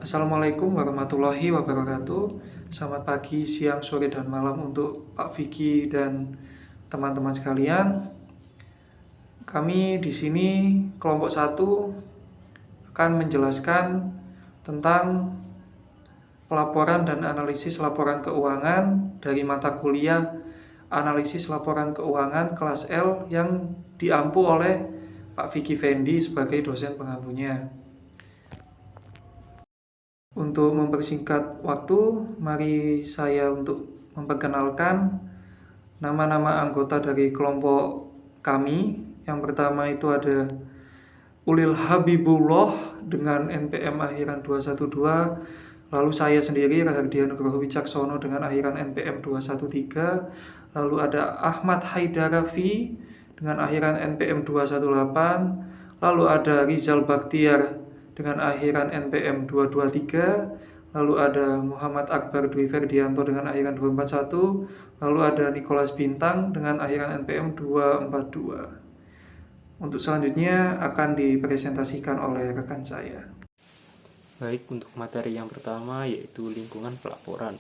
Assalamualaikum warahmatullahi wabarakatuh. Selamat pagi, siang, sore, dan malam untuk Pak Vicky dan teman-teman sekalian. Kami di sini kelompok 1 akan menjelaskan tentang pelaporan dan analisis laporan keuangan dari mata kuliah Analisis Laporan Keuangan kelas L yang diampu oleh Pak Vicky Fendi sebagai dosen pengampunya. Untuk mempersingkat waktu, mari saya untuk memperkenalkan nama-nama anggota dari kelompok kami. Yang pertama itu ada Ulil Habibullah dengan NPM akhiran 212. Lalu saya sendiri Rahardian Nugroho Wicaksono dengan akhiran NPM 213. Lalu ada Ahmad Haidarafi dengan akhiran NPM 218. Lalu ada Rizal Baktiar dengan akhiran NPM 223. Lalu ada Muhammad Akbar Dwi Ferdianto dengan akhiran 241. Lalu ada Nicholas Bintang dengan akhiran NPM 242. Untuk selanjutnya akan dipresentasikan oleh rekan saya. Baik, untuk materi yang pertama yaitu lingkungan pelaporan.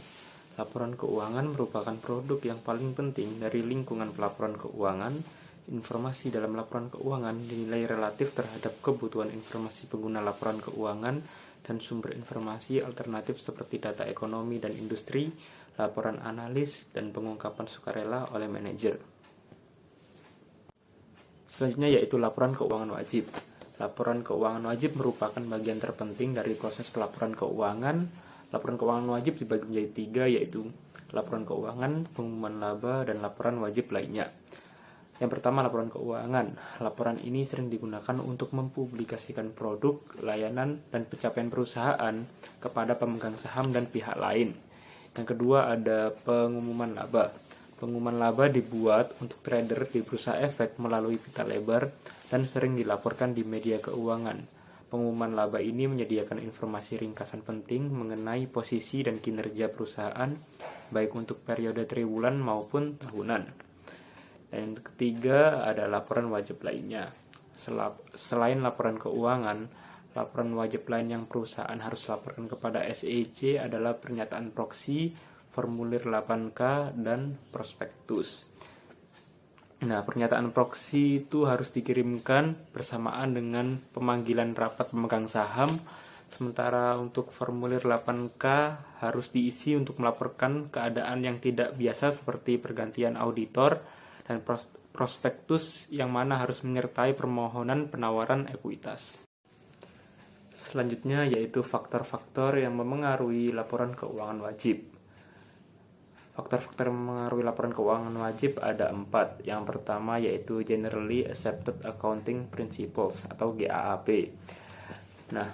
Laporan keuangan merupakan produk yang paling penting dari lingkungan pelaporan keuangan. Informasi dalam laporan keuangan dinilai relatif terhadap kebutuhan informasi pengguna laporan keuangan dan sumber informasi alternatif seperti data ekonomi dan industri, laporan analis, dan pengungkapan sukarela oleh manajer. Selanjutnya yaitu laporan keuangan wajib. Laporan keuangan wajib merupakan bagian terpenting dari proses pelaporan keuangan. Laporan keuangan wajib dibagi menjadi 3, yaitu laporan keuangan, pengumuman laba, dan laporan wajib lainnya. Yang pertama, laporan keuangan. Laporan ini sering digunakan untuk mempublikasikan produk, layanan, dan pencapaian perusahaan kepada pemegang saham dan pihak lain. Yang kedua, ada pengumuman laba. Pengumuman laba dibuat untuk trader di bursa efek melalui pita lebar dan sering dilaporkan di media keuangan. Pengumuman laba ini menyediakan informasi ringkasan penting mengenai posisi dan kinerja perusahaan, baik untuk periode triwulan maupun tahunan. Dan yang ketiga ada laporan wajib lainnya. Selain laporan keuangan, laporan wajib lain yang perusahaan harus laporkan kepada SEC adalah pernyataan proksi, formulir 8K, dan prospektus. Nah, pernyataan proksi itu harus dikirimkan bersamaan dengan pemanggilan rapat pemegang saham, sementara untuk formulir 8K harus diisi untuk melaporkan keadaan yang tidak biasa seperti pergantian auditor, dan prospektus yang mana harus menyertai permohonan penawaran ekuitas. Selanjutnya yaitu faktor-faktor yang memengaruhi laporan keuangan wajib. Faktor-faktor yang mengaruhi laporan keuangan wajib ada 4. Yang pertama yaitu Generally Accepted Accounting Principles atau GAAP. Nah,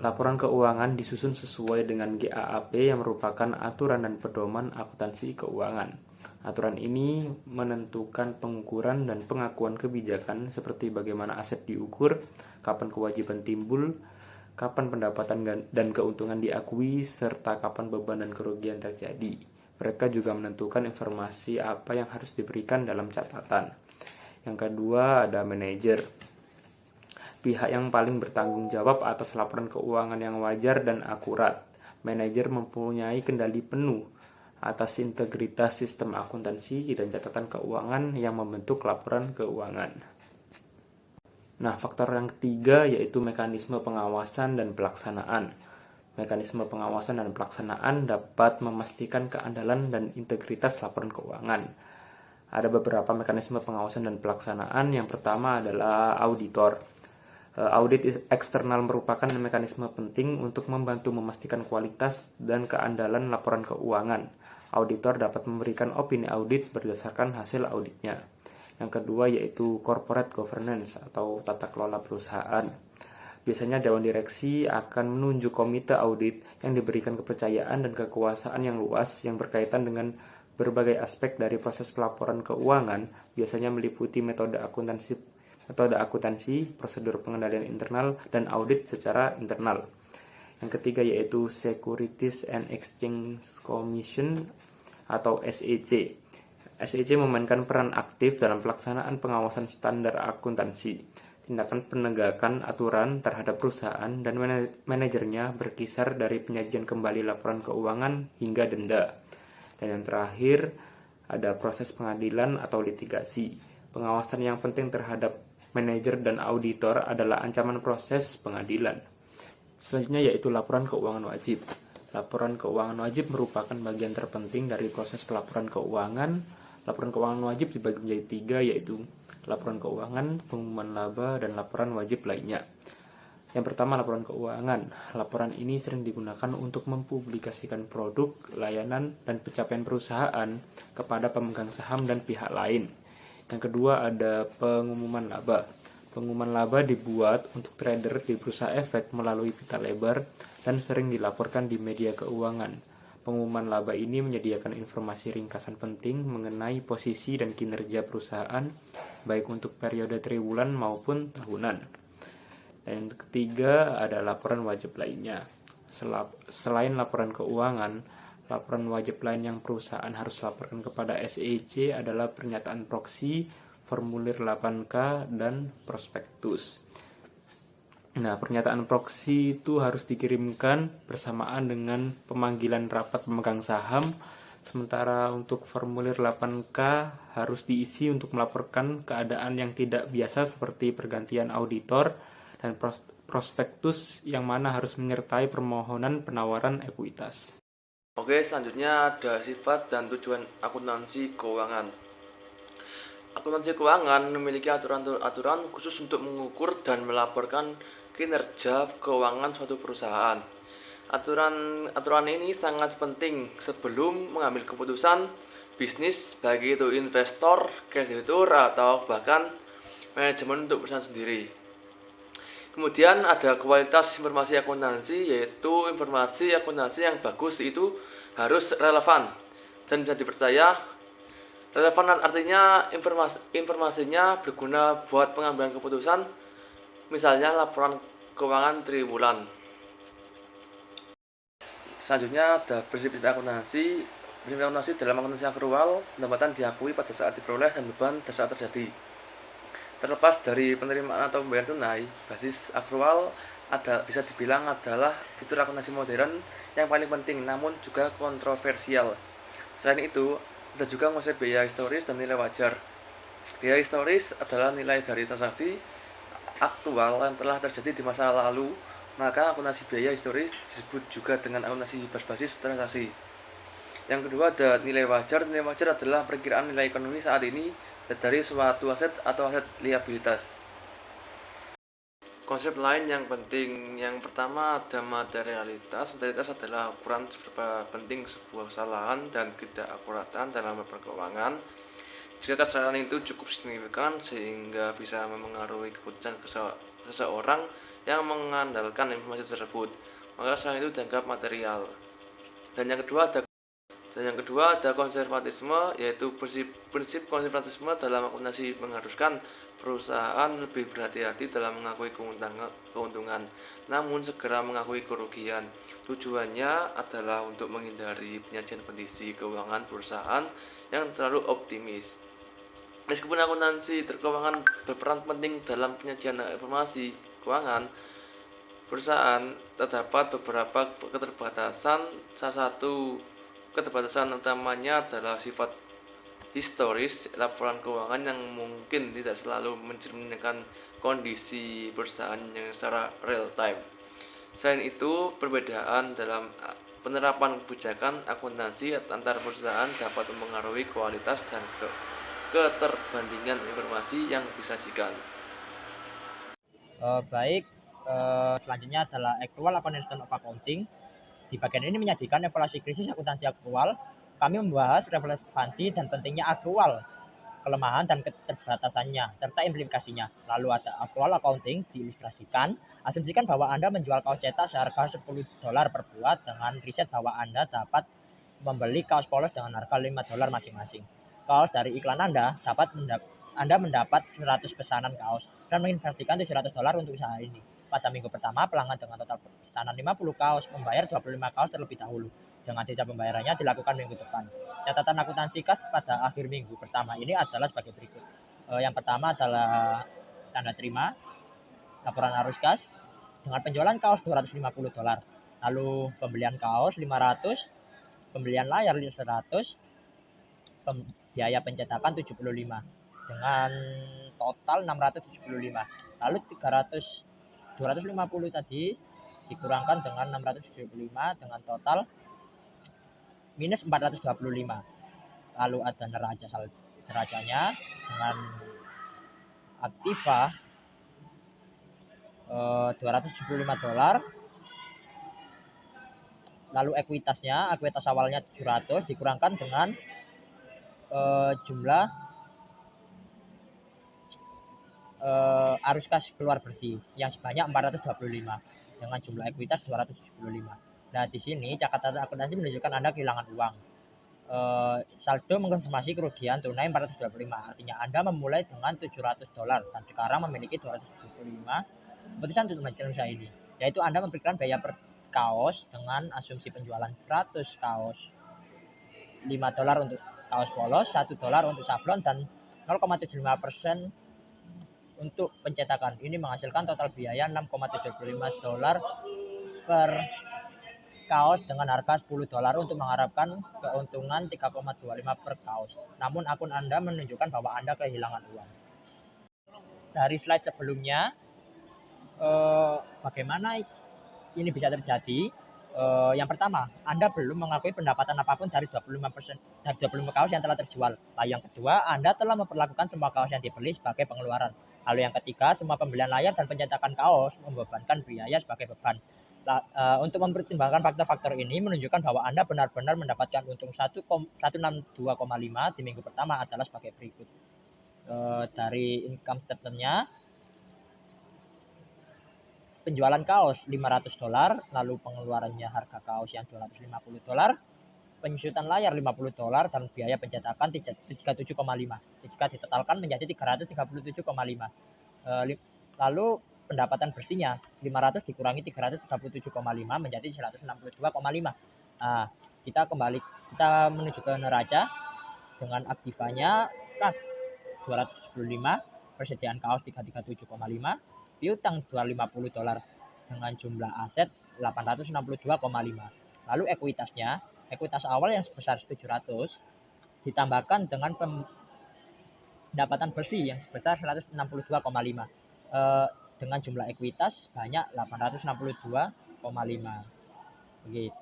laporan keuangan disusun sesuai dengan GAAP yang merupakan aturan dan pedoman akuntansi keuangan. Aturan ini menentukan pengukuran dan pengakuan kebijakan seperti bagaimana aset diukur, kapan kewajiban timbul, kapan pendapatan dan keuntungan diakui, serta kapan beban dan kerugian terjadi. Mereka juga menentukan informasi apa yang harus diberikan dalam catatan. Yang kedua ada manajer. Pihak yang paling bertanggung jawab atas laporan keuangan yang wajar dan akurat. Manajer mempunyai kendali penuh atas integritas sistem akuntansi dan catatan keuangan yang membentuk laporan keuangan. Nah, faktor yang ketiga yaitu mekanisme pengawasan dan pelaksanaan. Mekanisme pengawasan dan pelaksanaan dapat memastikan keandalan dan integritas laporan keuangan. Ada beberapa mekanisme pengawasan dan pelaksanaan. Yang pertama adalah auditor. Audit eksternal merupakan mekanisme penting untuk membantu memastikan kualitas dan keandalan laporan keuangan. Auditor dapat memberikan opini audit berdasarkan hasil auditnya. Yang kedua yaitu corporate governance atau tata kelola perusahaan. Biasanya dewan direksi akan menunjuk komite audit yang diberikan kepercayaan dan kekuasaan yang luas yang berkaitan dengan berbagai aspek dari proses pelaporan keuangan, biasanya meliputi metode akuntansi, prosedur pengendalian internal, dan audit secara internal. Yang ketiga yaitu Securities and Exchange Commission atau SEC. SEC memainkan peran aktif dalam pelaksanaan pengawasan standar akuntansi. Tindakan penegakan aturan terhadap perusahaan dan manajernya berkisar dari penyajian kembali laporan keuangan hingga denda. Dan yang terakhir, ada proses pengadilan atau litigasi. Pengawasan yang penting terhadap manajer dan auditor adalah ancaman proses pengadilan. Selanjutnya yaitu laporan keuangan wajib. Laporan keuangan wajib merupakan bagian terpenting dari proses pelaporan keuangan. Laporan keuangan wajib dibagi menjadi 3, yaitu laporan keuangan, pengumuman laba, dan laporan wajib lainnya. Yang pertama, laporan keuangan. Laporan ini sering digunakan untuk mempublikasikan produk, layanan, dan pencapaian perusahaan kepada pemegang saham dan pihak lain. Yang kedua, ada pengumuman laba. Pengumuman laba dibuat untuk trader di bursa efek melalui pita lebar dan sering dilaporkan di media keuangan. Pengumuman laba ini menyediakan informasi ringkasan penting mengenai posisi dan kinerja perusahaan, baik untuk periode triwulan maupun tahunan. Dan yang ketiga ada laporan wajib lainnya. Selain laporan keuangan, laporan wajib lain yang perusahaan harus laporkan kepada SEC adalah pernyataan proksi, formulir 8K, dan prospektus. Nah, pernyataan proksi itu harus dikirimkan bersamaan dengan pemanggilan rapat pemegang saham, sementara untuk formulir 8K harus diisi untuk melaporkan keadaan yang tidak biasa seperti pergantian auditor, dan prospektus yang mana harus menyertai permohonan penawaran ekuitas. Oke, selanjutnya ada sifat dan tujuan akuntansi keuangan. Akuntansi keuangan memiliki aturan-aturan khusus untuk mengukur dan melaporkan kinerja keuangan suatu perusahaan. Aturan ini sangat penting sebelum mengambil keputusan bisnis, baik itu investor, kreditur, atau bahkan manajemen untuk perusahaan sendiri. Kemudian ada kualitas informasi akuntansi, yaitu informasi akuntansi yang bagus itu harus relevan dan bisa dipercaya. Relevan artinya informasinya berguna buat pengambilan keputusan, misalnya laporan keuangan triwulan. Selanjutnya ada prinsip akuntansi. Prinsip akuntansi dalam akuntansi akrual, pendapatan diakui pada saat diperoleh dan beban pada saat terjadi. Terlepas dari penerimaan atau pembayaran tunai, basis akrual bisa dibilang adalah fitur akuntansi modern yang paling penting namun juga kontroversial. Selain itu, ada juga konsep biaya historis dan nilai wajar. Biaya historis adalah nilai dari transaksi aktual yang telah terjadi di masa lalu, maka akuntansi biaya historis disebut juga dengan akuntansi berbasis transaksi. Yang kedua ada nilai wajar. Nilai wajar adalah perkiraan nilai ekonomi saat ini dari suatu aset atau aset liabilitas. Konsep lain yang penting, yang pertama ada materialitas. Materialitas adalah ukuran seberapa penting sebuah kesalahan dan ketidakakuratan dalam laporan keuangan. Jika kesalahan itu cukup signifikan sehingga bisa memengaruhi keputusan seseorang yang mengandalkan informasi tersebut, maka kesalahan itu dianggap material. Dan yang kedua ada konservatisme, yaitu prinsip konservatisme dalam akuntansi mengharuskan perusahaan lebih berhati-hati dalam mengakui keuntungan, namun segera mengakui kerugian. Tujuannya adalah untuk menghindari penyajian kondisi keuangan perusahaan yang terlalu optimis. Meskipun akuntansi keuangan berperan penting dalam penyajian informasi keuangan perusahaan, terdapat beberapa keterbatasan. Salah satu keterbatasan utamanya adalah sifat historis laporan keuangan yang mungkin tidak selalu mencerminkan kondisi perusahaan yang secara real time. Selain itu, perbedaan dalam penerapan kebijakan akuntansi antar perusahaan dapat mempengaruhi kualitas dan keterbandingan informasi yang disajikan. Selanjutnya adalah Actual Accounting of Accounting. Di bagian ini menyajikan evaluasi krisis akuntansi aktual. Kami membahas relevansi dan pentingnya aktual, kelemahan dan keterbatasannya, serta implikasinya. Lalu ada actual accounting diilustrasikan. Asumsikan bahwa Anda menjual kaos cetak seharga $10 per buah dengan riset bahwa Anda dapat membeli kaos polos dengan harga $5 masing-masing. Kaos dari iklan Anda mendapat 100 pesanan kaos dan menginvestasikan $700 untuk usaha ini. Pada minggu pertama, pelanggan dengan total pesanan 50 kaos membayar 25 kaos terlebih dahulu. Dengan sisa pembayarannya dilakukan minggu depan. Catatan akuntansi kas pada akhir minggu pertama ini adalah sebagai berikut. Yang pertama adalah tanda terima. laporan arus kas dengan penjualan kaos $250, lalu pembelian kaos 500, pembelian layar 100, biaya pencetakan 75 dengan total 675. Lalu 250 tadi dikurangkan dengan 675 dengan total minus 425. Lalu ada neracanya dengan aktiva $275. Lalu ekuitas awalnya 700 dikurangkan dengan jumlah arus kas keluar bersih yang sebanyak 425 dengan jumlah ekuitas 275. Nah, di sini catatan akuntansi menunjukkan Anda kehilangan uang. Saldo mengkonfirmasi kerugian tunai 425, artinya Anda memulai dengan $700 dan sekarang memiliki 275. Keputusan untuk melanjutkan usaha ini yaitu Anda memberikan biaya per kaos dengan asumsi penjualan 100 kaos, $5 untuk kaos polos, $1 untuk sablon, dan 0,75% untuk pencetakan. Ini menghasilkan total biaya $6,75 per kaos dengan harga $10 untuk mengharapkan keuntungan 3,25 per kaos. Namun akun Anda menunjukkan bahwa Anda kehilangan uang. Dari slide sebelumnya, bagaimana ini bisa terjadi? Yang pertama, Anda belum mengakui pendapatan apapun dari 25 kaos yang telah terjual. Lalu yang kedua, Anda telah memperlakukan semua kaos yang dibeli sebagai pengeluaran. Lalu yang ketiga, semua pembelian layar dan pencetakan kaos membebankan biaya sebagai beban. Untuk mempertimbangkan faktor-faktor ini menunjukkan bahwa Anda benar-benar mendapatkan untung 162,5 di minggu pertama adalah sebagai berikut. Dari income statement-nya, penjualan kaos $500, lalu pengeluarannya harga kaos yang $250, penyusutan layar $50, dan biaya pencetakan 37,5. Jika ditotalkan menjadi 337,5. Lalu pendapatan bersihnya 500 dikurangi 337,5 menjadi 162,5. Nah, kita menuju ke neraca dengan aktivanya kas 275, persediaan kaos 337,5, piutang $250 dengan jumlah aset 862,5. Lalu ekuitas awal yang sebesar 700 ditambahkan dengan pendapatan bersih yang sebesar 162,5 dengan jumlah ekuitas banyak 862,5. Begitu.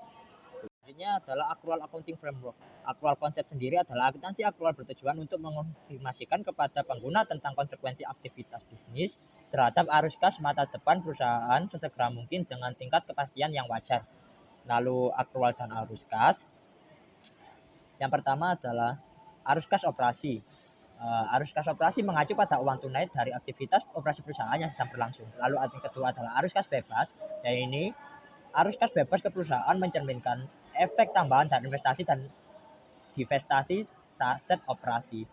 Selanjutnya adalah accrual accounting framework. Accrual konsep sendiri adalah akuntansi accrual bertujuan untuk mengonfirmasikan kepada pengguna tentang konsekuensi aktivitas bisnis terhadap arus kas masa depan perusahaan sesegera mungkin dengan tingkat kepastian yang wajar. Lalu accrual dan arus kas. Yang pertama adalah arus kas operasi. Arus kas operasi mengacu pada uang tunai dari aktivitas operasi perusahaan yang sedang berlangsung. Lalu yang kedua adalah arus kas bebas, yaitu arus kas bebas ke perusahaan mencerminkan efek tambahan dan investasi dan divestasi aset operasi.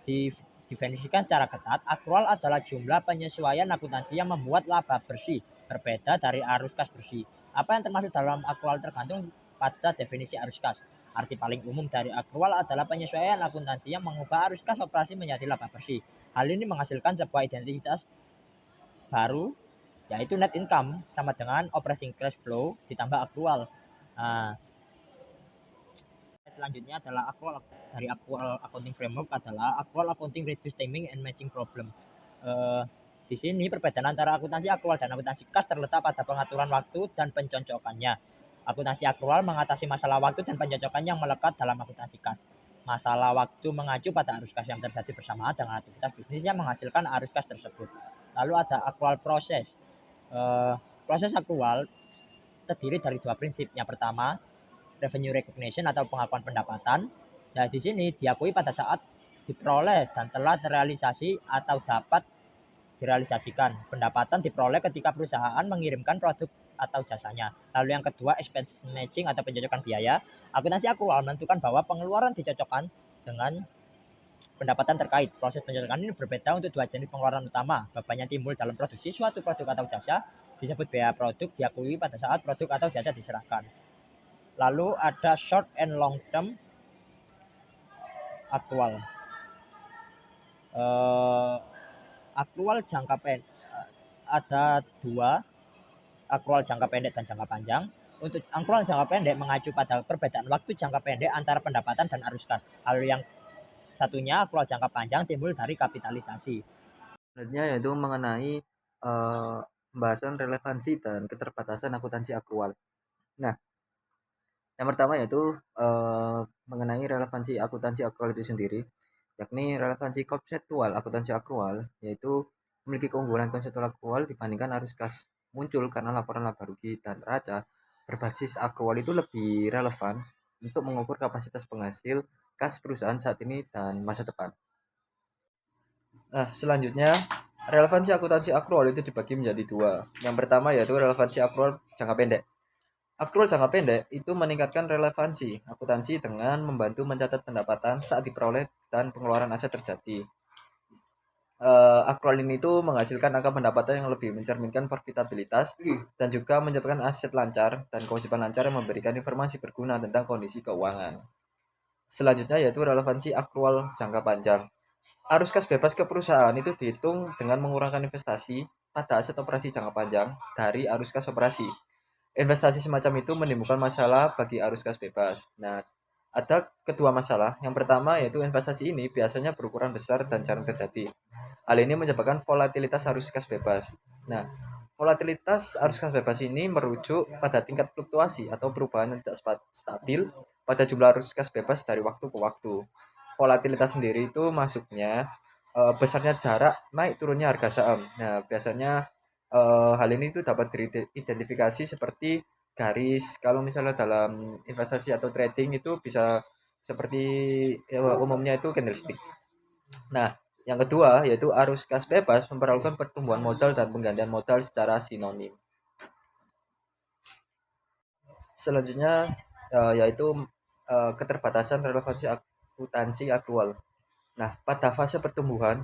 Didefinisikan secara ketat, akrual adalah jumlah penyesuaian akuntansi yang membuat laba bersih berbeda dari arus kas bersih. Apa yang termasuk dalam akrual tergantung pada definisi arus kas. Arti paling umum dari akrual adalah penyesuaian akuntansi yang mengubah arus kas operasi menjadi laba bersih. Hal ini menghasilkan sebuah identitas baru, yaitu net income sama dengan operating cash flow ditambah akrual. Nah, selanjutnya adalah accrual. Dari accrual accounting framework adalah accrual accounting reduce timing and matching problem. Di sini perbedaan antara akuntansi accrual dan akuntansi kas terletak pada pengaturan waktu dan pencocokannya. Akuntansi accrual mengatasi masalah waktu dan pencocokan yang melekat dalam akuntansi kas. Masalah waktu mengacu pada arus kas yang terjadi bersamaan dengan aktivitas bisnis yang menghasilkan arus kas tersebut. Lalu ada accrual proses. Proses accrual terdiri dari dua prinsip. Yang pertama, revenue recognition atau pengakuan pendapatan. Nah, di sini diakui pada saat diperoleh dan telah terrealisasi atau dapat direalisasikan. Pendapatan diperoleh ketika perusahaan mengirimkan produk atau jasanya. Lalu yang kedua, expense matching atau pencocokan biaya. Akuntansi akrual menentukan bahwa pengeluaran dicocokkan dengan pendapatan terkait. Proses pencocokan ini berbeda untuk dua jenis pengeluaran utama. Beban yang timbul dalam produksi suatu produk atau jasa disebut biaya produk, diakui pada saat produk atau jasa diserahkan. Lalu ada short and long term akrual. Akrual jangka pendek. ada dua, akrual jangka pendek dan jangka panjang. Untuk akrual jangka pendek mengacu pada perbedaan waktu jangka pendek antara pendapatan dan arus kas. Hal yang satunya akrual jangka panjang timbul dari kapitalisasi. Selanjutnya yaitu mengenai pembahasan relevansi dan keterbatasan akuntansi akrual. Nah, yang pertama yaitu mengenai relevansi akuntansi akrual itu sendiri, yakni relevansi konseptual akuntansi akrual yaitu memiliki keunggulan konseptual akrual dibandingkan arus kas. Muncul karena laporan laba rugi dan neraca berbasis akrual itu lebih relevan untuk mengukur kapasitas penghasil kas perusahaan saat ini dan masa depan. Nah, selanjutnya relevansi akuntansi akrual itu dibagi menjadi dua. Yang pertama yaitu relevansi akrual jangka pendek. Akrual jangka pendek itu meningkatkan relevansi akuntansi dengan membantu mencatat pendapatan saat diperoleh dan pengeluaran aset terjadi. Akrual ini itu menghasilkan angka pendapatan yang lebih mencerminkan profitabilitas dan juga menyebabkan aset lancar dan kewajiban lancar yang memberikan informasi berguna tentang kondisi keuangan. Selanjutnya yaitu relevansi akrual jangka panjang. Arus kas bebas ke perusahaan itu dihitung dengan mengurangkan investasi pada aset operasi jangka panjang dari arus kas operasi. Investasi semacam itu menimbulkan masalah bagi arus kas bebas. Nah, ada kedua masalah. Yang pertama yaitu investasi ini biasanya berukuran besar dan jarang terjadi. Hal ini menyebabkan volatilitas arus kas bebas. Nah, volatilitas arus kas bebas ini merujuk pada tingkat fluktuasi atau perubahan yang tidak stabil pada jumlah arus kas bebas dari waktu ke waktu. Volatilitas sendiri itu masuknya besarnya jarak naik turunnya harga saham. Nah, biasanya hal ini itu dapat diidentifikasi seperti garis. Kalau misalnya dalam investasi atau trading itu bisa seperti umumnya itu candlestick. Nah, yang kedua yaitu arus kas bebas memperlakukan pertumbuhan modal dan penggantian modal secara sinonim. Selanjutnya yaitu keterbatasan relevansi akuntansi akrual. Nah, pada fase pertumbuhan,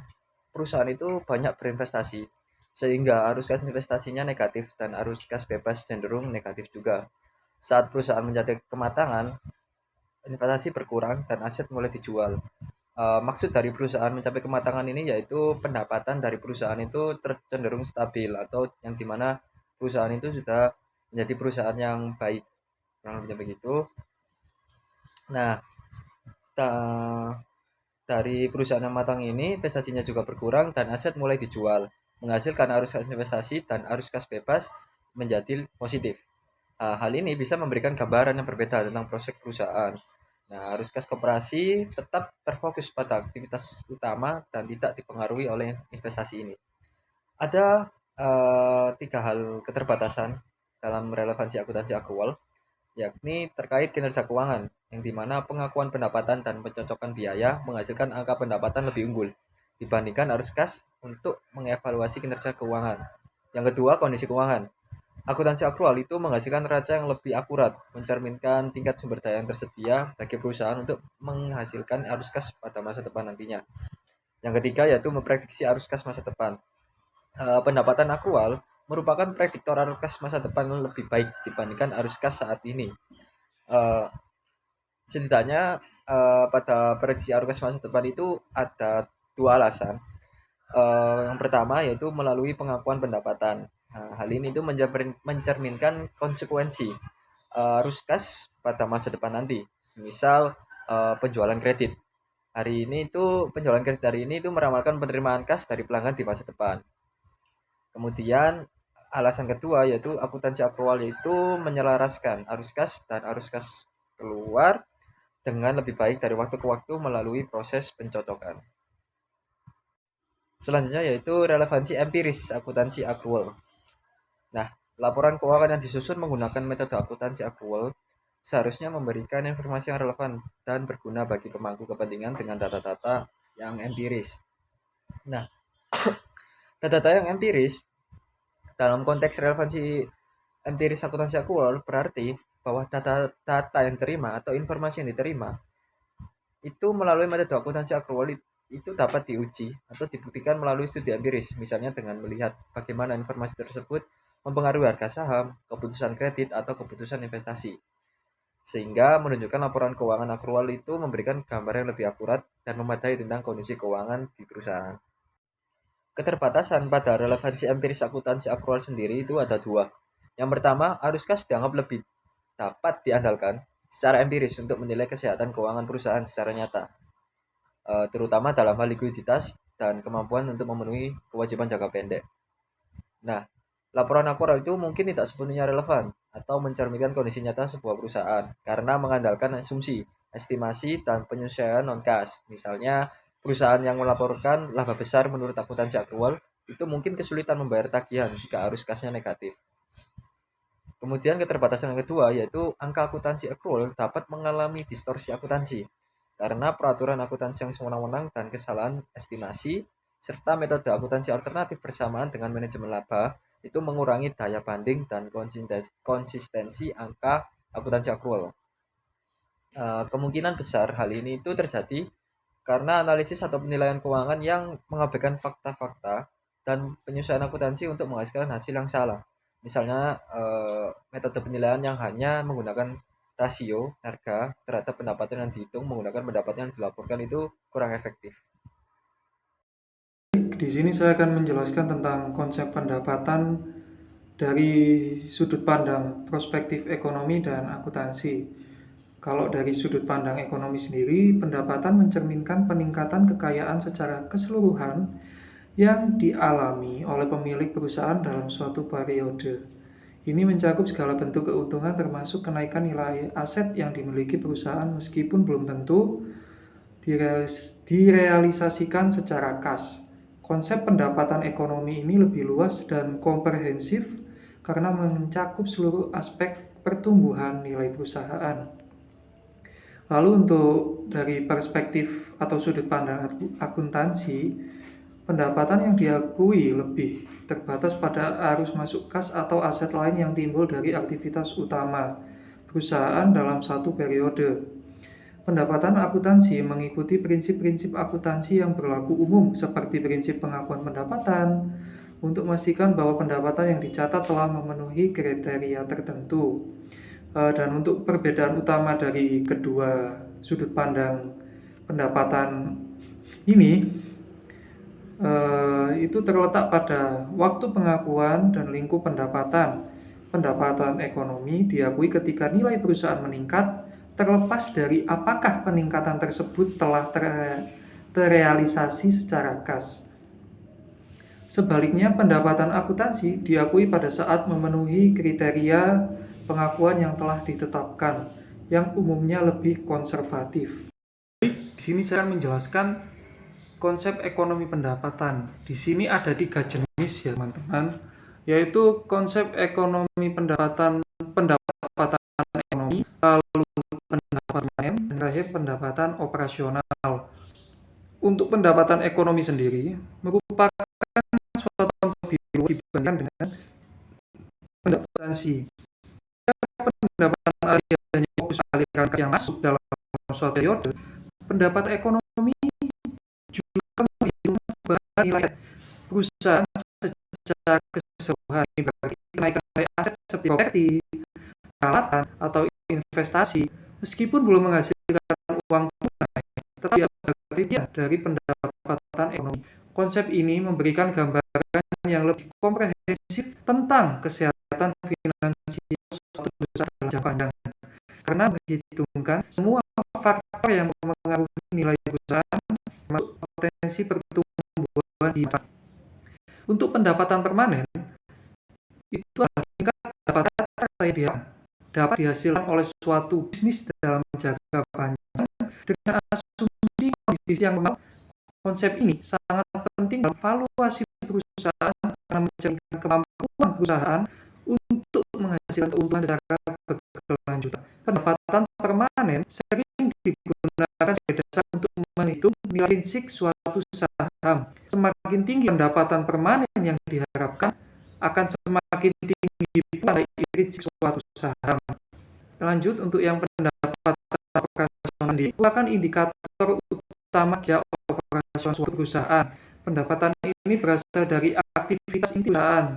perusahaan itu banyak berinvestasi, sehingga arus kas investasinya negatif dan arus kas bebas cenderung negatif juga. Saat perusahaan mencapai kematangan, investasi berkurang dan aset mulai dijual. Maksud dari perusahaan mencapai kematangan ini yaitu pendapatan dari perusahaan itu cenderung stabil atau yang dimana perusahaan itu sudah menjadi perusahaan yang baik, kurang lebih begitu. Nah, dari perusahaan yang matang ini investasinya juga berkurang dan aset mulai dijual, menghasilkan arus kas investasi dan arus kas bebas menjadi positif. Hal ini bisa memberikan gambaran yang berbeda tentang prospek perusahaan. Nah, arus kas koperasi tetap terfokus pada aktivitas utama dan tidak dipengaruhi oleh investasi ini. Ada 3 hal keterbatasan dalam relevansi akuntansi akrual, yakni terkait kinerja keuangan, yang dimana pengakuan pendapatan dan pencocokan biaya menghasilkan angka pendapatan lebih unggul dibandingkan arus kas untuk mengevaluasi kinerja keuangan. Yang kedua, kondisi keuangan. Akuntansi akrual itu menghasilkan neraca yang lebih akurat, mencerminkan tingkat sumber daya yang tersedia bagi perusahaan untuk menghasilkan arus kas pada masa depan nantinya. Yang ketiga yaitu memprediksi arus kas masa depan. Pendapatan akrual merupakan prediktor arus kas masa depan yang lebih baik dibandingkan arus kas saat ini. Setidaknya pada prediksi arus kas masa depan itu ada 2 alasan. Yang pertama yaitu melalui pengakuan pendapatan. Nah, hal ini itu mencerminkan konsekuensi arus kas pada masa depan nanti. Misal penjualan kredit. Penjualan kredit hari ini itu meramalkan penerimaan kas dari pelanggan di masa depan. Kemudian alasan kedua yaitu akuntansi akrual yaitu menyelaraskan arus kas dan arus kas keluar dengan lebih baik dari waktu ke waktu melalui proses pencocokan. Selanjutnya yaitu relevansi empiris akuntansi akrual. Nah, laporan keuangan yang disusun menggunakan metode akuntansi akrual seharusnya memberikan informasi yang relevan dan berguna bagi pemangku kepentingan dengan data-data yang empiris. Nah, data-data yang empiris dalam konteks relevansi empiris akuntansi akrual berarti bahwa data-data yang diterima atau informasi yang diterima itu melalui metode akuntansi akrual itu dapat diuji atau dibuktikan melalui studi empiris, misalnya dengan melihat bagaimana informasi tersebut mempengaruhi harga saham, keputusan kredit, atau keputusan investasi. Sehingga menunjukkan laporan keuangan akrual itu memberikan gambar yang lebih akurat dan memadai tentang kondisi keuangan di perusahaan. Keterbatasan pada relevansi empiris akuntansi akrual sendiri itu ada dua. Yang pertama, arus kas dianggap lebih dapat diandalkan secara empiris untuk menilai kesehatan keuangan perusahaan secara nyata, terutama dalam hal likuiditas dan kemampuan untuk memenuhi kewajiban jangka pendek. Nah, laporan akurat itu mungkin tidak sepenuhnya relevan atau mencerminkan kondisi nyata sebuah perusahaan karena mengandalkan asumsi, estimasi, dan penyesuaian non-kas. Misalnya, perusahaan yang melaporkan laba besar menurut akuntansi akrual itu mungkin kesulitan membayar tagihan jika arus kasnya negatif. Kemudian keterbatasan yang kedua yaitu angka akuntansi akrual dapat mengalami distorsi akuntansi karena peraturan akuntansi yang sewenang-wenang dan kesalahan estimasi serta metode akuntansi alternatif bersamaan dengan manajemen laba itu mengurangi daya banding dan konsistensi angka akuntansi akrual. Kemungkinan besar hal ini itu terjadi karena analisis atau penilaian keuangan yang mengabaikan fakta-fakta dan penyesuaian akuntansi untuk menghasilkan hasil yang salah. Misalnya metode penilaian yang hanya menggunakan rasio harga terhadap pendapatan yang dihitung menggunakan pendapatan yang dilaporkan itu kurang efektif. Di sini saya akan menjelaskan tentang konsep pendapatan dari sudut pandang perspektif ekonomi dan akuntansi. Kalau dari sudut pandang ekonomi sendiri, pendapatan mencerminkan peningkatan kekayaan secara keseluruhan yang dialami oleh pemilik perusahaan dalam suatu periode. Ini mencakup segala bentuk keuntungan termasuk kenaikan nilai aset yang dimiliki perusahaan meskipun belum tentu direalisasikan secara kas. Konsep pendapatan ekonomi ini lebih luas dan komprehensif karena mencakup seluruh aspek pertumbuhan nilai perusahaan. Lalu untuk dari perspektif atau sudut pandang akuntansi, pendapatan yang diakui lebih terbatas pada arus masuk kas atau aset lain yang timbul dari aktivitas utama perusahaan dalam satu periode. Pendapatan akuntansi mengikuti prinsip-prinsip akuntansi yang berlaku umum seperti prinsip pengakuan pendapatan untuk memastikan bahwa pendapatan yang dicatat telah memenuhi kriteria tertentu. Dan untuk perbedaan utama dari kedua sudut pandang pendapatan ini itu terletak pada waktu pengakuan dan lingkup pendapatan. Pendapatan ekonomi diakui ketika nilai perusahaan meningkat terlepas dari apakah peningkatan tersebut telah terrealisasi secara kas. Sebaliknya, pendapatan akuntansi diakui pada saat memenuhi kriteria pengakuan yang telah ditetapkan, yang umumnya lebih konservatif. Di sini saya akan menjelaskan konsep ekonomi pendapatan. Di sini ada 3 jenis ya teman-teman, yaitu konsep ekonomi pendapatan ekonomi, lalu pendapatan permanen, dan terakhir pendapatan operasional. Untuk pendapatan ekonomi sendiri merupakan suatu konsep dibandingkan dengan pendapatan pendapatan aliran fokus aliran kas yang masuk dalam suatu periode. Pendapat ekonomi juga menghitung nilai perusahaan secara keseluruhan, berarti kenaikan nilai aset seperti properti, peralatan, atau investasi, meskipun belum menghasilkan uang tunai, tetapi bagian dari pendapatan ekonomi. Konsep ini memberikan gambaran yang lebih komprehensif tentang kesehatan finansial suatu perusahaan dalam jangka panjang, karena menghitungkan semua faktor yang mempengaruhi nilai perusahaan, termasuk potensi pertumbuhan di depan. Untuk pendapatan permanen, itu adalah tingkat pendapatan dapat dihasilkan oleh suatu bisnis dalam jangka panjang dengan asumsi kondisi yang normal. Konsep ini sangat penting dalam valuasi perusahaan karena mencerminkan kemampuan perusahaan untuk menghasilkan keuntungan secara berkelanjutan. Pendapatan permanen sering digunakan sebagai dasar untuk menghitung nilai intrinsik suatu saham. Semakin tinggi pendapatan permanen yang diharapkan, akan semakin tinggi pula nilai intrinsik suatu saham. Lanjut, untuk yang pendapatan operasional sendiri merupakan indikator utama kinerja operasional suatu perusahaan. Pendapatan ini berasal dari aktivitas inti perusahaan,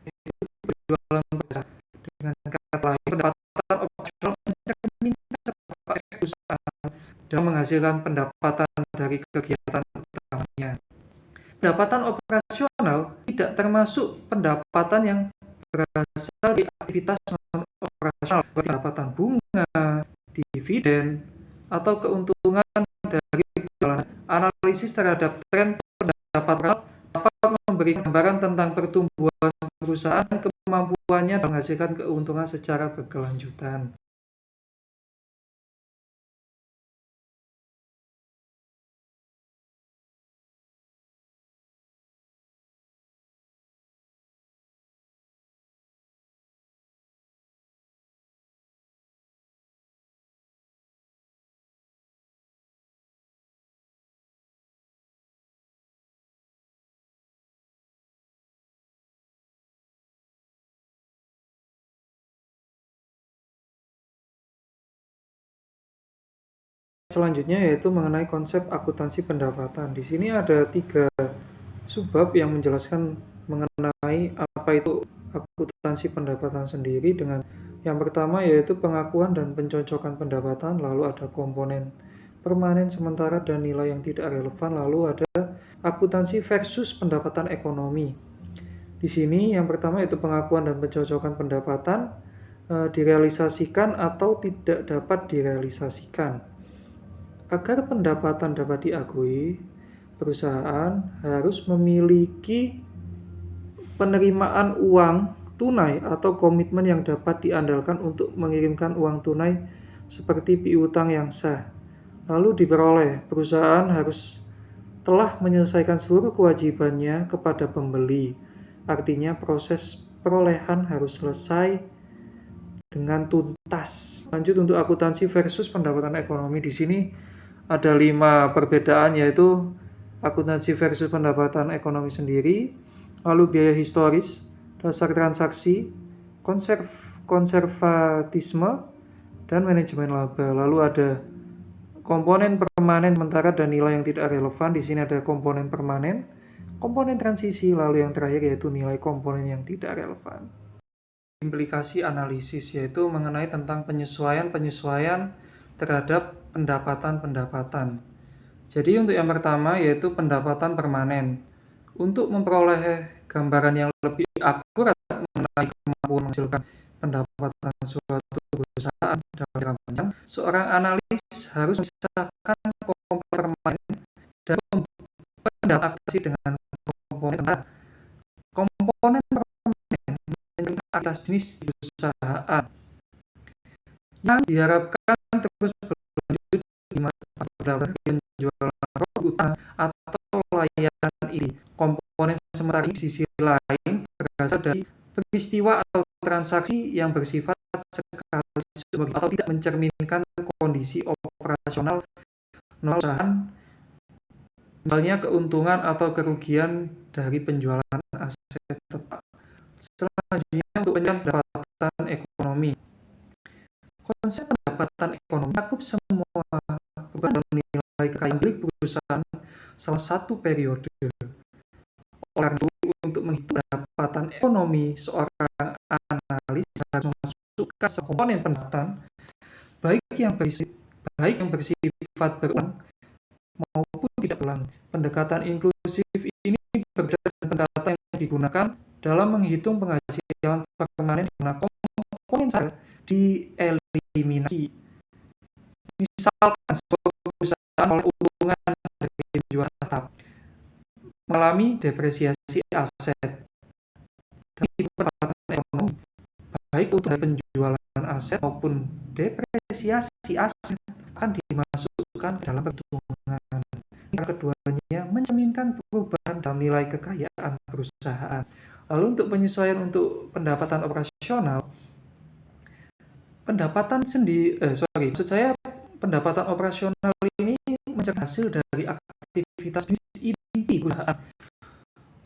yaitu penjualan perusahaan. Dengan kata lain, pendapatan operasional mencerminkan seberapa efektif perusahaan dalam menghasilkan pendapatan dari kegiatan utamanya. pendapatan operasional tidak termasuk pendapatan yang berasal dari aktivitas non-operasional seperti pendapatan bunga, dividen, atau keuntungan dari penjualan. Analisis terhadap tren pendapatan dapat memberi gambaran tentang pertumbuhan perusahaan dan kemampuannya menghasilkan keuntungan secara berkelanjutan. Selanjutnya yaitu mengenai konsep akuntansi pendapatan. Di sini ada 3 subbab yang menjelaskan mengenai apa itu akuntansi pendapatan sendiri. Dengan yang pertama yaitu pengakuan dan pencocokan pendapatan, lalu ada komponen permanen, sementara, dan nilai yang tidak relevan, lalu ada akuntansi versus pendapatan ekonomi. Di sini yang pertama yaitu pengakuan dan pencocokan pendapatan direalisasikan atau tidak dapat direalisasikan. Agar pendapatan dapat diakui, perusahaan harus memiliki penerimaan uang tunai atau komitmen yang dapat diandalkan untuk mengirimkan uang tunai seperti piutang yang sah. Lalu diperoleh, perusahaan harus telah menyelesaikan seluruh kewajibannya kepada pembeli. Artinya proses perolehan harus selesai dengan tuntas. Lanjut untuk akuntansi versus pendapatan ekonomi. Di sini ada 5 perbedaan, yaitu akuntansi versus pendapatan ekonomi sendiri, lalu biaya historis, dasar transaksi, konservatisme, dan manajemen laba. Lalu ada komponen permanen, sementara, dan nilai yang tidak relevan. Di sini ada komponen permanen, komponen transisi, lalu yang terakhir yaitu nilai komponen yang tidak relevan. Implikasi analisis yaitu mengenai tentang penyesuaian terhadap pendapatan. Jadi untuk yang pertama yaitu pendapatan permanen. Untuk memperoleh gambaran yang lebih akurat mengenai kemampuan menghasilkan pendapatan suatu perusahaan dalam jangka panjang, seorang analis harus memisahkan komponen permanen dan beradaptasi dengan komponen tengah. Komponen permanen menunjukkan aktivitas bisnis di perusahaan yang diharapkan terus berlanjut di masa depan, penjualan produk utama atau layanan ini. Komponen sementara ini di sisi lain berasal dari peristiwa atau transaksi yang bersifat sekali atau tidak mencerminkan kondisi operasional perusahaan, misalnya keuntungan atau kerugian dari penjualan aset tetap. Selanjutnya untuk pendapatan ekonomi. Konsep pendapatan ekonomi mencakup semua perubahan nilai kekayaan milik perusahaan salah satu periode. Oleh karena itu, untuk menghitung pendapatan ekonomi, seorang analis harus memasukkan komponen pendapatan baik yang bersifat berulang maupun tidak berulang. Pendekatan inklusif ini berbeda dengan pendekatan yang digunakan dalam menghitung penghasilan permanen di mana komponen saja dieliminasi. Misalkan sebuah perusahaan oleh keuntungan dari penjualan tetap mengalami depresiasi aset. Dan itu pendapatan ekonomi baik untuk penjualan aset maupun depresiasi aset akan dimasukkan dalam perhitungan. Yang keduanya mencerminkan perubahan dalam nilai kekayaan perusahaan. Lalu untuk penyesuaian untuk pendapatan operasional, pendapatan operasional ini mencari hasil dari aktivitas bisnis inti perusahaan.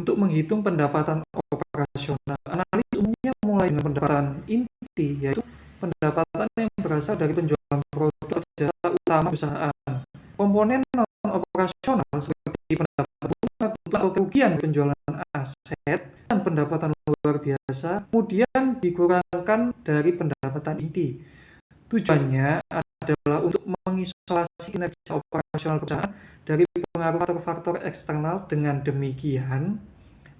Untuk menghitung pendapatan operasional, analis umumnya mulai dengan pendapatan inti, yaitu pendapatan yang berasal dari penjualan produk atau jasa utama perusahaan. Komponen non-operasional seperti pendapatan bunga atau kerugian penjualan aset dan pendapatan luar biasa kemudian dikurangkan dari pendapatan inti. Tujuannya adalah adalah untuk mengisolasi kinerja operasional perusahaan dari pengaruh faktor-faktor eksternal. Dengan demikian,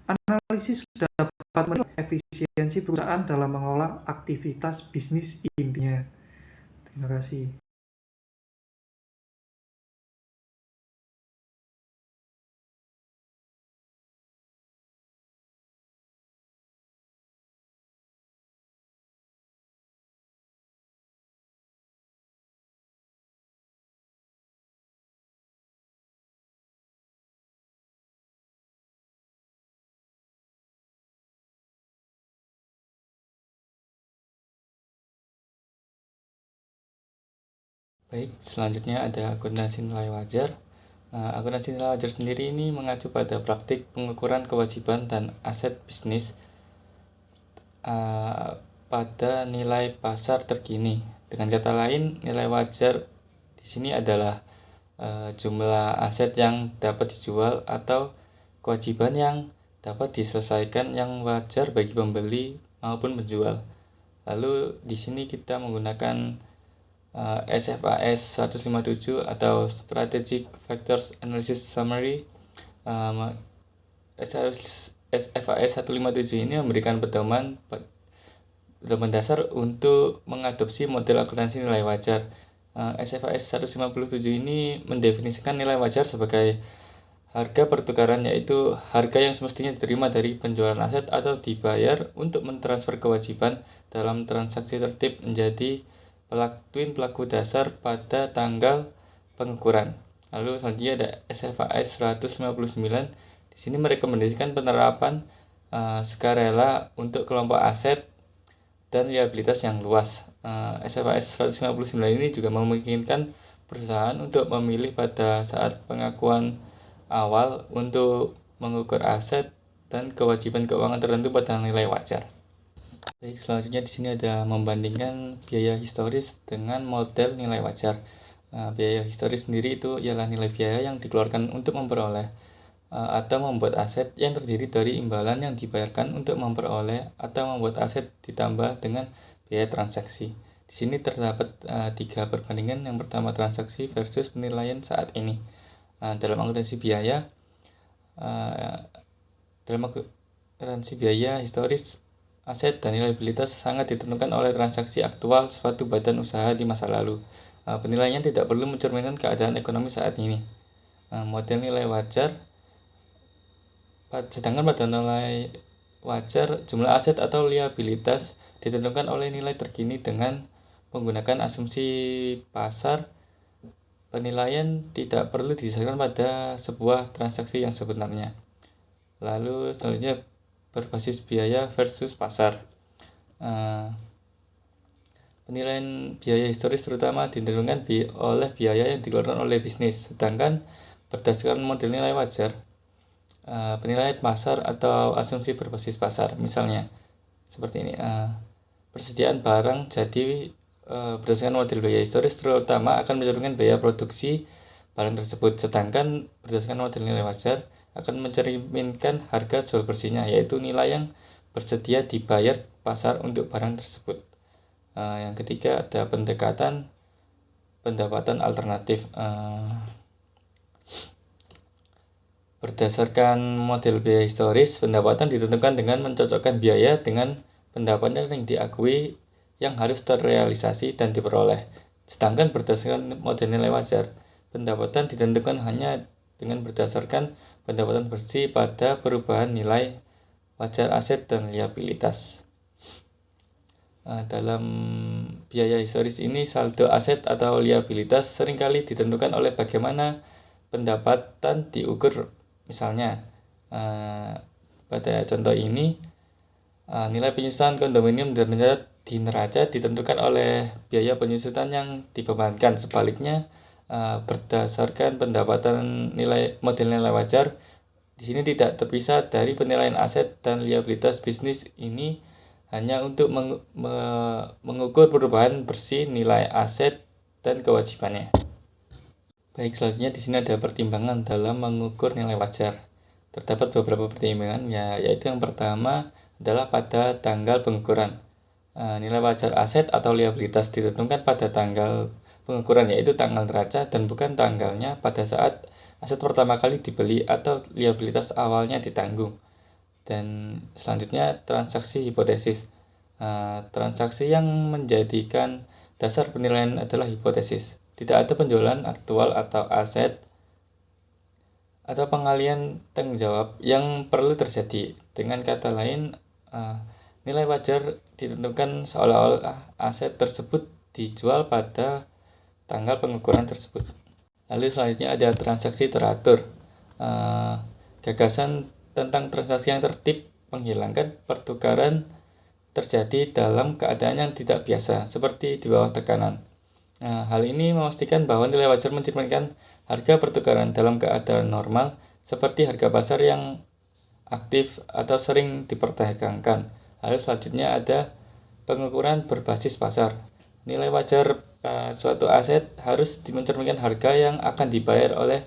analisis dapat menilai efisiensi perusahaan dalam mengelola aktivitas bisnis intinya. Terima kasih. Baik, selanjutnya ada akuntansi nilai wajar. Akuntansi nilai wajar sendiri ini mengacu pada praktik pengukuran kewajiban dan aset bisnis pada nilai pasar terkini. Dengan kata lain, nilai wajar di sini adalah jumlah aset yang dapat dijual atau kewajiban yang dapat diselesaikan yang wajar bagi pembeli maupun penjual. Lalu di sini kita menggunakan SFAS 157 atau Strategic Factors Analysis Summary. SFAS 157 ini memberikan pedoman dasar untuk mengadopsi model akuntansi nilai wajar. SFAS 157 ini mendefinisikan nilai wajar sebagai harga pertukaran, yaitu harga yang semestinya diterima dari penjualan aset atau dibayar untuk mentransfer kewajiban dalam transaksi tertib menjadi pelaku dasar pada tanggal pengukuran. Lalu selanjutnya ada SFAS 159. Di sini merekomendasikan penerapan sukarela untuk kelompok aset dan liabilitas yang luas. SFAS 159 ini juga memungkinkan perusahaan untuk memilih pada saat pengakuan awal untuk mengukur aset dan kewajiban keuangan tertentu pada nilai wajar. Baik, selanjutnya di sini ada membandingkan biaya historis dengan model nilai wajar. Biaya historis sendiri itu ialah nilai biaya yang dikeluarkan untuk memperoleh atau membuat aset yang terdiri dari imbalan yang dibayarkan untuk memperoleh atau membuat aset ditambah dengan biaya transaksi. Di sini terdapat 3 perbandingan. Yang pertama, transaksi versus penilaian saat ini. Dalam akuntansi biaya, historis, aset dan liabilitas sangat ditentukan oleh transaksi aktual suatu badan usaha di masa lalu. Penilaian tidak perlu mencerminkan keadaan ekonomi saat ini. Model nilai wajar, sedangkan pada nilai wajar jumlah aset atau liabilitas ditentukan oleh nilai terkini dengan menggunakan asumsi pasar. Penilaian tidak perlu didasarkan pada sebuah transaksi yang sebenarnya. Lalu selanjutnya berbasis biaya versus pasar. Penilaian biaya historis terutama ditentukan oleh biaya yang dikeluarkan oleh bisnis, sedangkan berdasarkan model nilai wajar, penilaian pasar atau asumsi berbasis pasar. Misalnya seperti ini, persediaan barang jadi berdasarkan model biaya historis terutama akan mencerminkan biaya produksi barang tersebut, sedangkan berdasarkan model nilai wajar akan mencerminkan harga jual bersihnya, yaitu nilai yang bersedia dibayar pasar untuk barang tersebut. Yang ketiga ada pendapatan alternatif. Berdasarkan model biaya historis, pendapatan ditentukan dengan mencocokkan biaya dengan pendapatan yang diakui yang harus terrealisasi dan diperoleh. Sedangkan berdasarkan model nilai wajar, pendapatan ditentukan hanya dengan berdasarkan pendapatan bersih pada perubahan nilai wajar aset dan liabilitas. Dalam biaya historis ini, saldo aset atau liabilitas seringkali ditentukan oleh bagaimana pendapatan diukur. Misalnya, pada contoh ini, nilai penyusutan kondominium di neraca ditentukan oleh biaya penyusutan yang dibebankan. Sebaliknya, berdasarkan pendapatan model nilai wajar, di sini tidak terpisah dari penilaian aset dan liabilitas bisnis ini hanya untuk mengukur perubahan bersih nilai aset dan kewajibannya. Baik, selanjutnya di sini ada pertimbangan dalam mengukur nilai wajar. Terdapat beberapa pertimbangan, yaitu yang pertama adalah pada tanggal pengukuran. Nilai wajar aset atau liabilitas ditentukan pada tanggal pengukuran, yaitu tanggal neraca dan bukan tanggalnya pada saat aset pertama kali dibeli atau liabilitas awalnya ditanggung. Dan selanjutnya transaksi hipotesis. Transaksi yang menjadikan dasar penilaian adalah hipotesis. Tidak ada penjualan aktual atau aset atau pengalihan tanggung jawab yang perlu terjadi. Dengan kata lain, nilai wajar ditentukan seolah-olah aset tersebut dijual pada tanggal pengukuran tersebut. Lalu selanjutnya ada transaksi teratur. Gagasan tentang transaksi yang tertib menghilangkan pertukaran terjadi dalam keadaan yang tidak biasa, seperti di bawah tekanan. Hal ini memastikan bahwa nilai wajar mencerminkan harga pertukaran dalam keadaan normal, seperti harga pasar yang aktif atau sering diperdagangkan. Lalu selanjutnya ada pengukuran berbasis pasar. Nilai wajar suatu aset harus mencerminkan harga yang akan dibayar oleh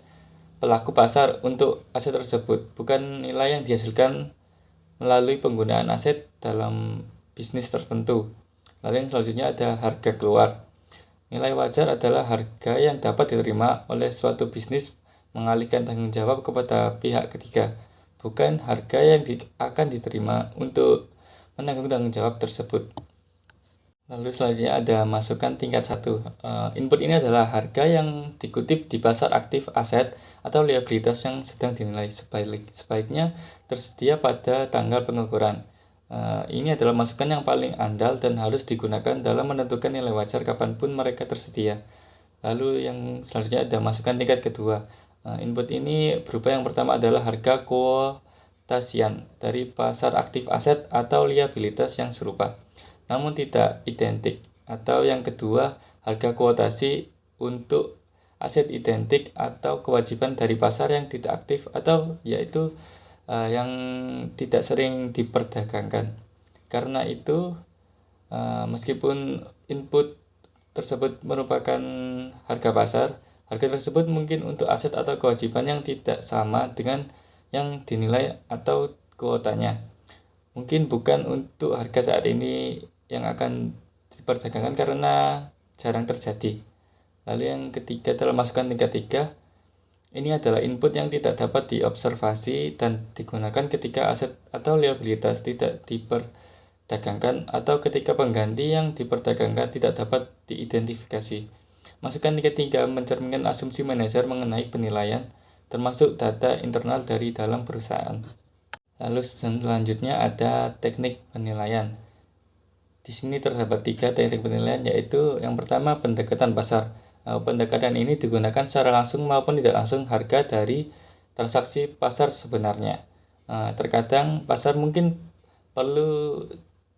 pelaku pasar untuk aset tersebut, bukan nilai yang dihasilkan melalui penggunaan aset dalam bisnis tertentu. Lalu yang selanjutnya ada harga keluar. Nilai wajar adalah harga yang dapat diterima oleh suatu bisnis mengalihkan tanggung jawab kepada pihak ketiga, bukan harga yang akan diterima untuk menanggung tanggung jawab tersebut. Lalu selanjutnya ada masukan tingkat 1. Input ini adalah harga yang dikutip di pasar aktif aset atau liabilitas yang sedang dinilai. Sebaiknya tersedia pada tanggal pengukuran. Ini adalah masukan yang paling andal dan harus digunakan dalam menentukan nilai wajar kapanpun mereka tersedia. Lalu yang selanjutnya ada masukan tingkat 2. Input ini berupa yang pertama adalah harga kuotasian dari pasar aktif aset atau liabilitas yang serupa, namun tidak identik. Atau yang kedua, harga kuotasi untuk aset identik atau kewajiban dari pasar yang tidak aktif atau yaitu yang tidak sering diperdagangkan. Karena itu, meskipun input tersebut merupakan harga pasar, harga tersebut mungkin untuk aset atau kewajiban yang tidak sama dengan yang dinilai atau kuotanya. Mungkin bukan untuk harga saat ini yang akan diperdagangkan karena jarang terjadi. Lalu yang ketiga dalam masukan tingkat 3, ini adalah input yang tidak dapat diobservasi dan digunakan ketika aset atau liabilitas tidak diperdagangkan atau ketika pengganti yang diperdagangkan tidak dapat diidentifikasi. Masukan tingkat 3 mencerminkan asumsi manajer mengenai penilaian, termasuk data internal dari dalam perusahaan. Lalu selanjutnya ada teknik penilaian. Di sini terdapat 3 teknik penilaian, yaitu yang pertama pendekatan pasar. Pendekatan ini digunakan secara langsung maupun tidak langsung harga dari transaksi pasar sebenarnya. Terkadang pasar mungkin perlu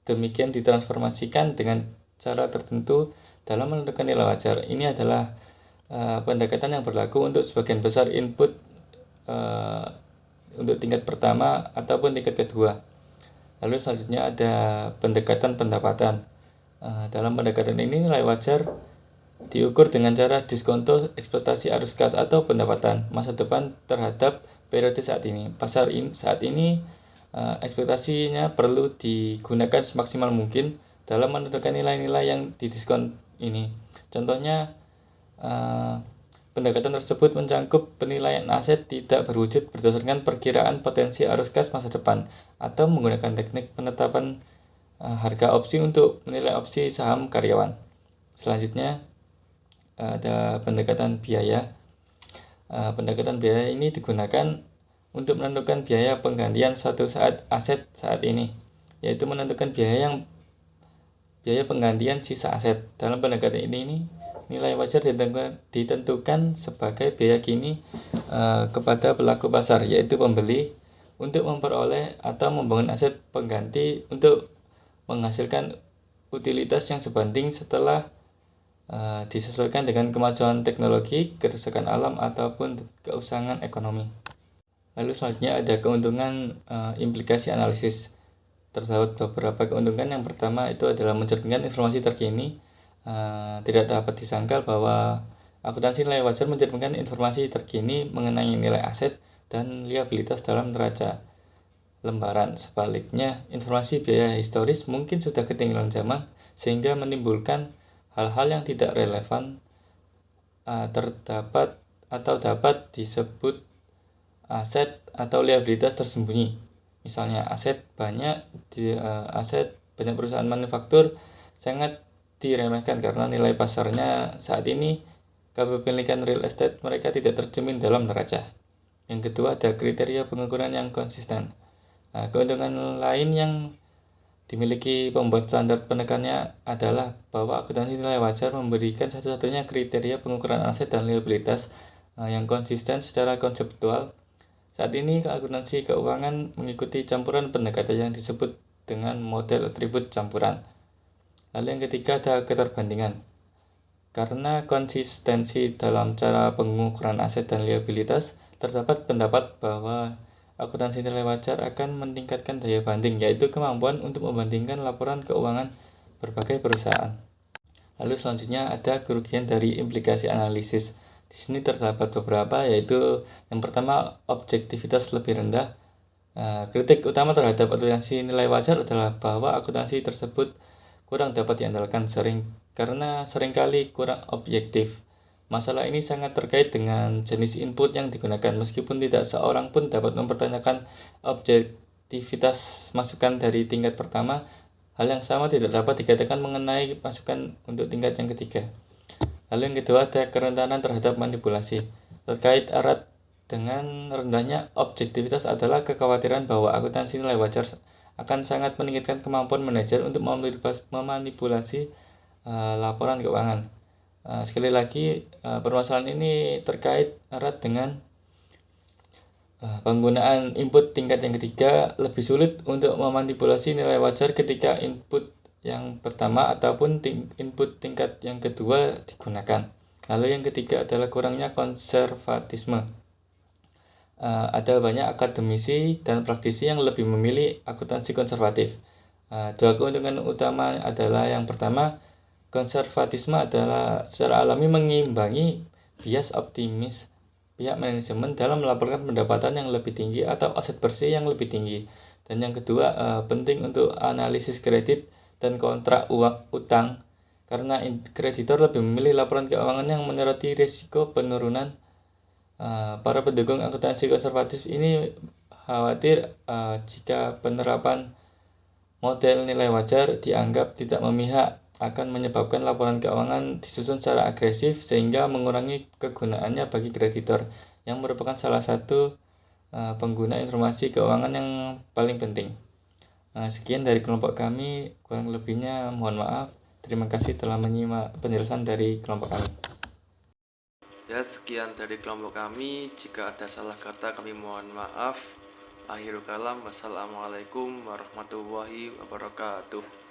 demikian ditransformasikan dengan cara tertentu dalam menentukan nilai wajar. Ini adalah pendekatan yang berlaku untuk sebagian besar input untuk tingkat pertama ataupun tingkat kedua. Lalu selanjutnya ada pendekatan pendapatan. Dalam pendekatan ini nilai wajar diukur dengan cara diskonto ekspektasi arus kas atau pendapatan masa depan terhadap periode saat ini. Pasar saat ini ekspektasinya perlu digunakan semaksimal mungkin dalam menentukan nilai-nilai yang didiskon ini. Contohnya, pendekatan tersebut mencangkup penilaian aset tidak berwujud berdasarkan perkiraan potensi arus kas masa depan atau menggunakan teknik penetapan harga opsi untuk menilai opsi saham karyawan. Selanjutnya ada pendekatan biaya. Pendekatan biaya ini digunakan untuk menentukan biaya penggantian suatu aset saat ini, yaitu menentukan biaya penggantian sisa aset. Dalam pendekatan ini nilai wajar ditentukan sebagai biaya kini kepada pelaku pasar, yaitu pembeli, untuk memperoleh atau membangun aset pengganti untuk menghasilkan utilitas yang sebanding setelah disesuaikan dengan kemajuan teknologi, kerusakan alam, ataupun keusangan ekonomi. Lalu selanjutnya ada keuntungan implikasi analisis. Terdapat beberapa keuntungan. Yang pertama itu adalah mencerminkan informasi terkini. Tidak dapat disangkal bahwa akuntansi nilai wajar mencerminkan informasi terkini mengenai nilai aset dan liabilitas dalam neraca lembaran. Sebaliknya, informasi biaya historis mungkin sudah ketinggalan zaman sehingga menimbulkan hal-hal yang tidak relevan terdapat atau dapat disebut aset atau liabilitas tersembunyi. Misalnya aset banyak perusahaan manufaktur sangat diremehkan karena nilai pasarnya saat ini kepemilikan real estate mereka tidak tercermin dalam neraca. Yang kedua ada kriteria pengukuran yang konsisten. Keuntungan lain yang dimiliki pembuat standar penekannya adalah bahwa akuntansi nilai wajar memberikan satu-satunya kriteria pengukuran aset dan liabilitas yang konsisten secara konseptual. Saat ini akuntansi keuangan mengikuti campuran pendekatan yang disebut dengan model atribut campuran. Lalu yang ketiga ada keterbandingan. Karena konsistensi dalam cara pengukuran aset dan liabilitas, terdapat pendapat bahwa akuntansi nilai wajar akan meningkatkan daya banding, yaitu kemampuan untuk membandingkan laporan keuangan berbagai perusahaan. Lalu selanjutnya ada kerugian dari implikasi analisis. Di sini terdapat beberapa, yaitu yang pertama objektivitas lebih rendah. Kritik utama terhadap akuntansi nilai wajar adalah bahwa akuntansi tersebut kurang dapat diandalkan karena seringkali kurang objektif. Masalah ini sangat terkait dengan jenis input yang digunakan, meskipun tidak seorang pun dapat mempertanyakan objektivitas masukan dari tingkat pertama. Hal yang sama tidak dapat dikatakan mengenai masukan untuk tingkat yang ketiga. Lalu yang kedua ada kerentanan terhadap manipulasi. Terkait erat dengan rendahnya objektivitas adalah kekhawatiran bahwa akuntansi nilai wajar akan sangat meningkatkan kemampuan manajer untuk memanipulasi laporan keuangan. Sekali lagi, permasalahan ini terkait erat dengan penggunaan input tingkat yang ketiga. Lebih sulit untuk memanipulasi nilai wajar ketika input yang pertama ataupun input tingkat yang kedua digunakan. Lalu yang ketiga adalah kurangnya konservatisme. Ada banyak akademisi dan praktisi yang lebih memilih akuntansi konservatif. Dua keuntungan utama adalah yang pertama, konservatisme adalah secara alami mengimbangi bias optimis pihak manajemen dalam melaporkan pendapatan yang lebih tinggi atau aset bersih yang lebih tinggi. Dan yang kedua, penting untuk analisis kredit dan kontrak utang karena kreditor lebih memilih laporan keuangan yang menyoroti risiko penurunan. Para pendukung akuntansi konservatif ini khawatir jika penerapan model nilai wajar dianggap tidak memihak akan menyebabkan laporan keuangan disusun secara agresif sehingga mengurangi kegunaannya bagi kreditor yang merupakan salah satu pengguna informasi keuangan yang paling penting. Sekian dari kelompok kami, kurang lebihnya mohon maaf. Terima kasih telah menyimak penjelasan dari kelompok kami. Ya, sekian dari kelompok kami. Jika ada salah kata kami mohon maaf. Akhirul kalam, wassalamualaikum warahmatullahi wabarakatuh.